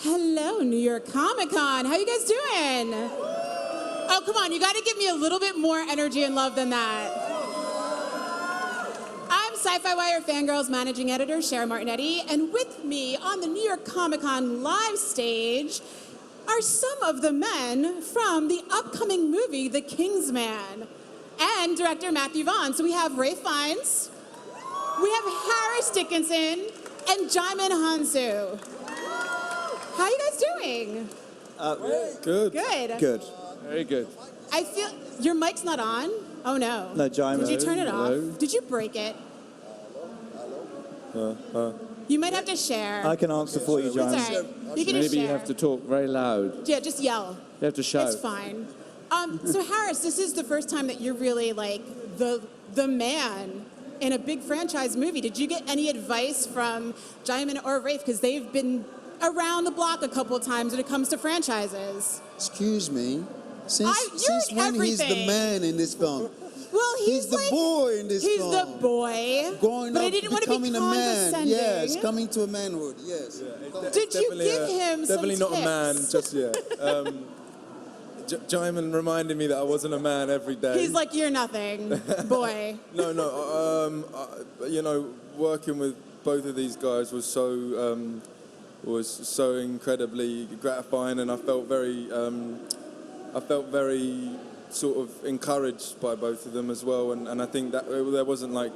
Hello, New York Comic Con. How you guys doing? Oh, come on, you gotta give me a little bit more energy and love than that. I'm SYFY WIRE Fangirls Managing Editor Sharon Martinetti, and with me on the New York Comic Con live stage are some of the men from the upcoming movie, The Kingsman, and director Matthew Vaughn. So we have Ralph Fiennes, we have Harris Dickinson, and Djimon Hounsou. How are you guys doing? Good. Good. Good. Very good. I feel your mic's not on. Oh no. No, Djimon. Did you turn it Hello. off? Did you break it? You might have to share. I can answer for you, Djimon. It's all right. You can just Maybe you share. have to talk very loud. Yeah, just yell. You have to shout. It's fine. So Harris, this is the first time that you're really like the man in a big franchise movie. Did you get any advice from Djimon or Rafe? Because they've been around the block a couple of times when it comes to franchises. Excuse me. Since when everything. he's the man in this film? Well, he's the like, boy in this film. He's the boy. Growing but up, I didn't want to be becoming a man. condescending. Yes, coming to a manhood. Yes. Yeah, Did you give him some Definitely not tips? a man just yet. Djimon reminded me that I wasn't a man every day. He's like, you're nothing, boy. No. You know, working with both of these guys was so incredibly gratifying, and I felt very sort of encouraged by both of them as well. And I think that there wasn't like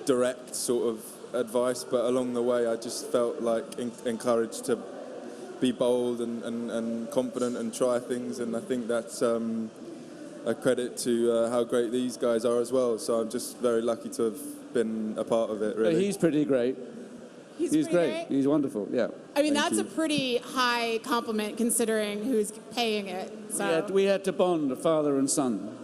direct sort of advice, but along the way I just felt like encouraged to be bold and confident and try things, and I think that's a credit to how great these guys are as well. So I'm just very lucky to have been a part of it, really. He's pretty great. He's great. He's wonderful, yeah. I mean, Thank that's you. a pretty high compliment considering who's paying it. So We had to bond, father and son.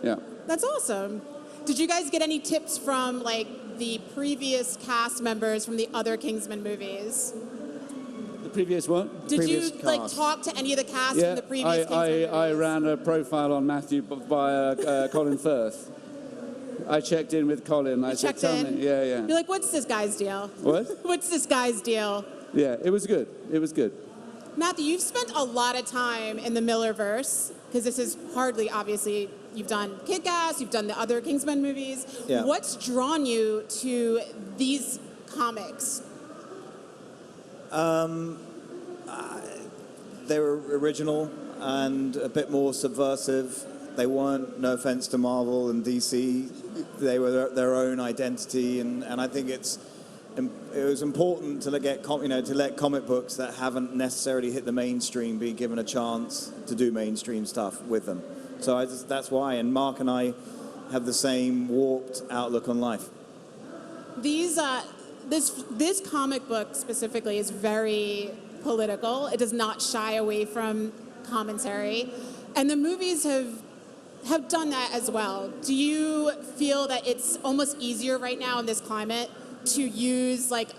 Yeah. that's awesome. Did you guys get any tips from like the previous cast members from the other Kingsman movies? The previous what? Did Previous you like cast. talk to any of the cast Yeah, from the previous Kingsman movies? I ran a profile on Matthew via Colin Firth. I checked in with Colin. I said, checked tell in? me. Yeah. You're like, what's this guy's deal? What? What's this guy's deal? Yeah, it was good. It was good. Matthew, you've spent a lot of time in the Millerverse, because this is hardly, obviously, you've done Kick-Ass, you've done the other Kingsman movies. Yeah. What's drawn you to these comics? They were original and a bit more subversive. They weren't, no offense to Marvel and DC, they were their own identity, and I think it was important to let comic books that haven't necessarily hit the mainstream be given a chance to do mainstream stuff with them. So that's why, and Mark and I have the same warped outlook on life. This comic book specifically is very political. It does not shy away from commentary, and the movies have done that as well. Do you feel that it's almost easier right now in this climate to use like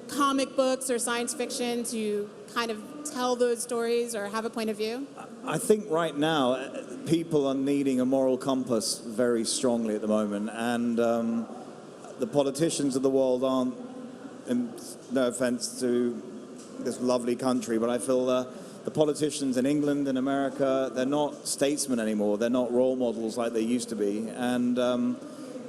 comic books or science fiction to kind of tell those stories or have a point of view? I think right now people are needing a moral compass very strongly at the moment, and the politicians of the world aren't, and no offense to this lovely country, but I feel the politicians in England and America, they're not statesmen anymore. They're not role models like they used to be. And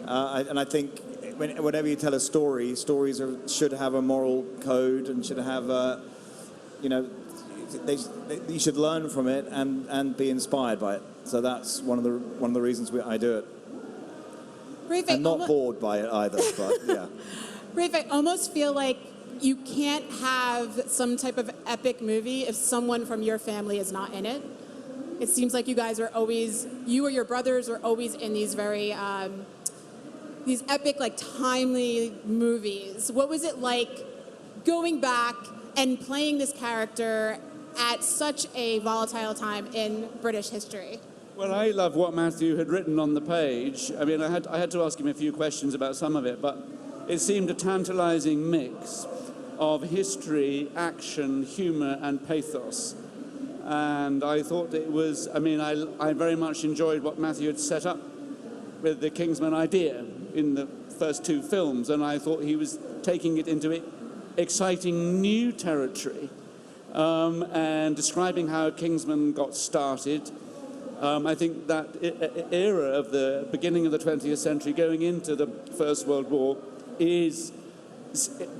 I think whenever you tell a story, stories should have a moral code and should have you should learn from it and be inspired by it. So that's one of the reasons I do it. Rafe, And not bored by it either, but yeah. Rafe, I almost feel like you can't have some type of epic movie if someone from your family is not in it. It seems like you guys are always, you or your brothers are always in these very, these epic, like timely movies. What was it like going back and playing this character at such a volatile time in British history? Well, I love what Matthew had written on the page. I mean, I had to ask him a few questions about some of it, but it seemed a tantalizing mix of history, action, humor, and pathos. And I thought it was, I mean, I very much enjoyed what Matthew had set up with the Kingsman idea in the first two films, and I thought he was taking it into exciting new territory. and describing how Kingsman got started. I think that era of the beginning of the 20th century going into the First World War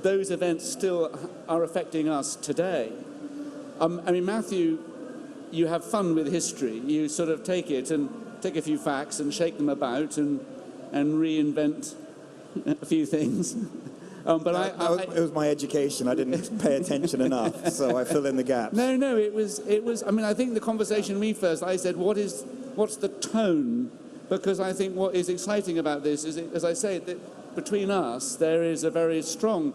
those events still are affecting us today. I mean, Matthew, you have fun with history. You sort of take it and take a few facts and shake them about and reinvent a few things. But it was my education. I didn't pay attention enough, so I fill in the gaps. No, it was. I mean, I think the conversation I said, what's the tone? Because I think what is exciting about this is, as I say, that between us there is a very strong,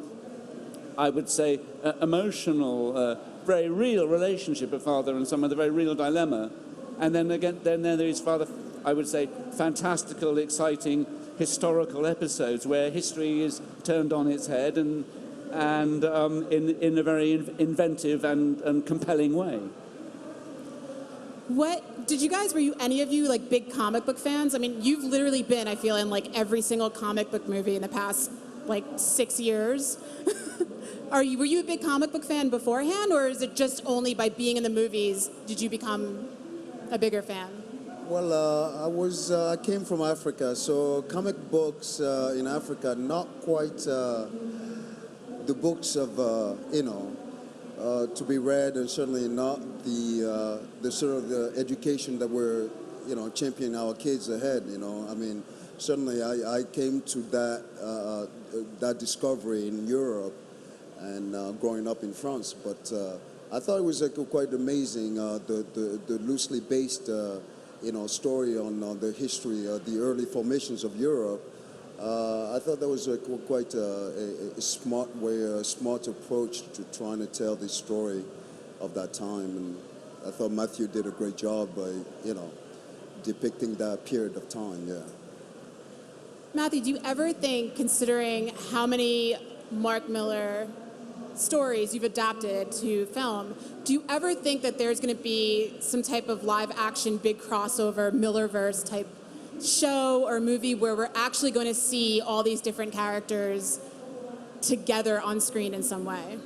I would say, emotional, very real relationship of father and son, with a very real dilemma, and then there is father, I would say, fantastical, exciting historical episodes where history is turned on its head and in a very inventive and compelling way. Were you any of you like big comic book fans? I mean, you've literally been, I feel, in like every single comic book movie in the past like 6 years. Were you a big comic book fan beforehand, or is it just only by being in the movies did you become a bigger fan? Well, I came from Africa, so comic books in Africa, not quite the books of, to be read, and certainly not the sort of the education that we're, championing our kids ahead, I mean, certainly I came to that discovery in Europe and growing up in France, but I thought it was quite amazing, the loosely based story on the history, the early formations of Europe. I thought that was quite a smart way, a smart approach to trying to tell the story of that time. And I thought Matthew did a great job by, depicting that period of time, yeah. Matthew, do you ever think, considering how many Mark Millar stories you've adapted to film, do you ever think that there's going to be some type of live action big crossover Millarverse type show or movie where we're actually going to see all these different characters together on screen in some way?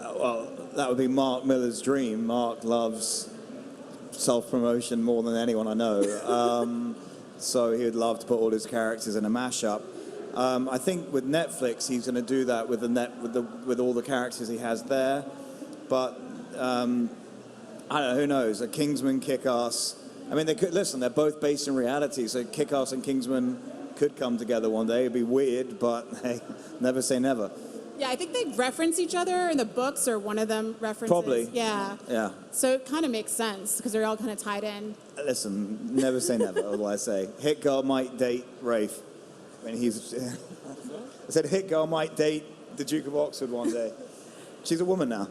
Well, that would be Mark Millar's dream. Mark loves self-promotion more than anyone I know. So he would love to put all his characters in a mashup. I think with Netflix, he's going to do that with all the characters he has there. But I don't know, who knows? A Kingsman, Kick-Ass. I mean, they're both based in reality, so Kick-Ass and Kingsman could come together one day. It'd be weird, but hey, never say never. Yeah, I think they reference each other in the books, or one of them references. Probably. Yeah. So it kind of makes sense, because they're all kind of tied in. Listen, never say never, what will I say? Hit Girl might date Rafe. I mean, I said Hit Girl might date the Duke of Oxford one day. She's a woman now.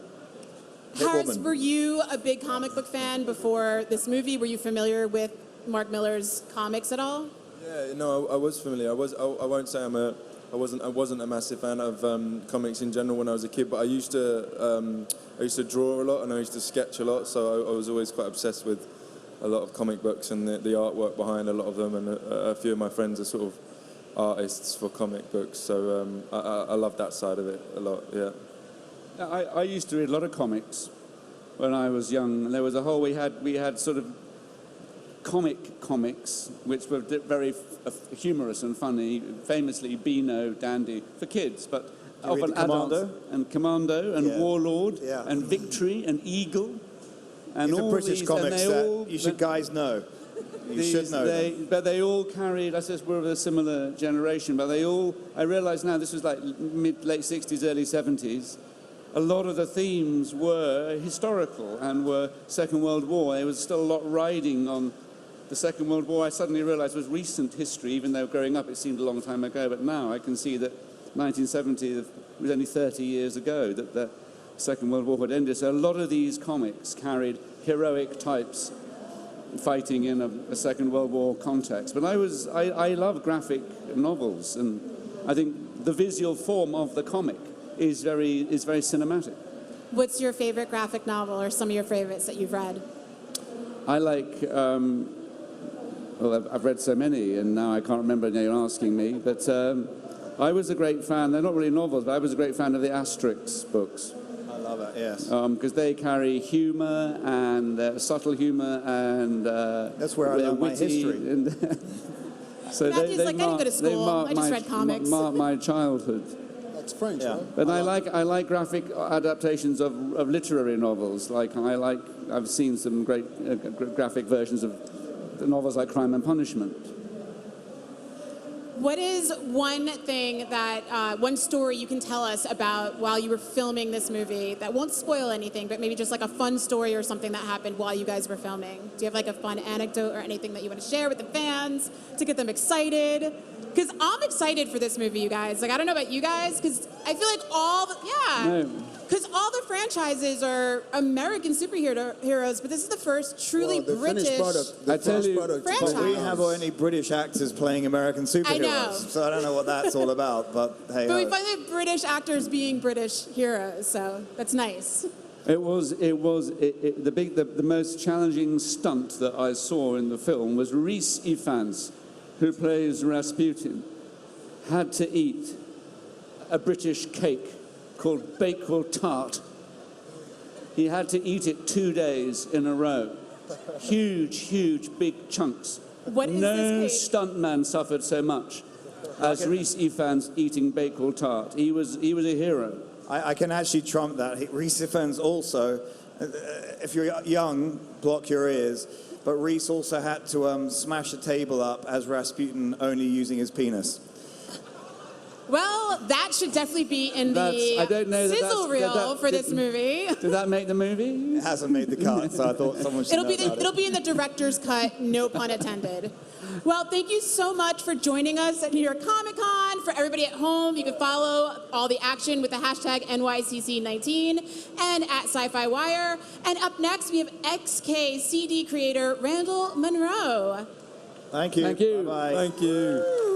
Were you a big comic book fan before this movie? Were you familiar with Mark Millar's comics at all? Yeah, no, I was familiar. I won't say I wasn't a massive fan of comics in general when I was a kid, but I used to draw a lot and I used to sketch a lot, so I was always quite obsessed with a lot of comic books and the artwork behind a lot of them, and a few of my friends are sort of artists for comic books, so I love that side of it a lot, yeah. I used to read a lot of comics when I was young, and there was we had sort of comics, which were very humorous and funny, famously Beano, Dandy, for kids, but often adults. Commando and Warlord and Victory and Eagle. And these all are British these, comics that you should guys know. You should know them. But they all carried, I suppose we're of a similar generation, but I realise now this was like late 60s, early 70s. A lot of the themes were historical and were Second World War. There was still a lot riding on the Second World War. I suddenly realised was recent history, even though growing up it seemed a long time ago, but now I can see that 1970 was only 30 years ago that the Second World War had ended. So a lot of these comics carried heroic types fighting in a Second World War context. But I love graphic novels, and I think the visual form of the comic is very cinematic. What's your favorite graphic novel, or some of your favorites that you've read? I like, I've read so many, and now I can't remember, now you're asking me, but I was a great fan, they're not really novels, but I was a great fan of the Asterix books. I love it, yes. Because they carry humor and subtle humor and That's where I learned my history. So Matthew's like, I didn't go to school. I just read comics. Marked my childhood. That's French, right? But I like graphic adaptations of literary novels. I've seen some great graphic versions of the novels like Crime and Punishment. What is one thing that, one story you can tell us about while you were filming this movie that won't spoil anything, but maybe just like a fun story or something that happened while you guys were filming? Do you have like a fun anecdote or anything that you want to share with the fans to get them excited? Because I'm excited for this movie, you guys. Like, I don't know about you guys, because I feel like because all the franchises are American superheroes, but this is the first truly British But we have only British actors playing American superheroes. I know. So I don't know what that's all about, but hey. But we find British actors being British heroes, so that's nice. The most challenging stunt that I saw in the film was Rhys Ifans, who plays Rasputin, had to eat a British cake called Bakewell tart. He had to eat it 2 days in a row. Huge, big chunks. What is no this cake? stuntman suffered so much as Rhys Ifans eating Bakewell tart. He was a hero. I can actually trump that. Rhys Ifans also, if you're young, block your ears, but Rhys also had to smash a table up as Rasputin, only using his penis. Well, that should definitely be in the sizzle reel for this movie. Did that make the movie? It hasn't made the cut, so I thought someone should It'll be in the director's cut, no pun intended. Well, thank you so much for joining us at New York Comic Con. For everybody at home, you can follow all the action with the hashtag NYCC19 and at SYFY WIRE. And up next, we have XK CD creator Randall Monroe. Thank you. Thank you. Bye-bye. Thank you.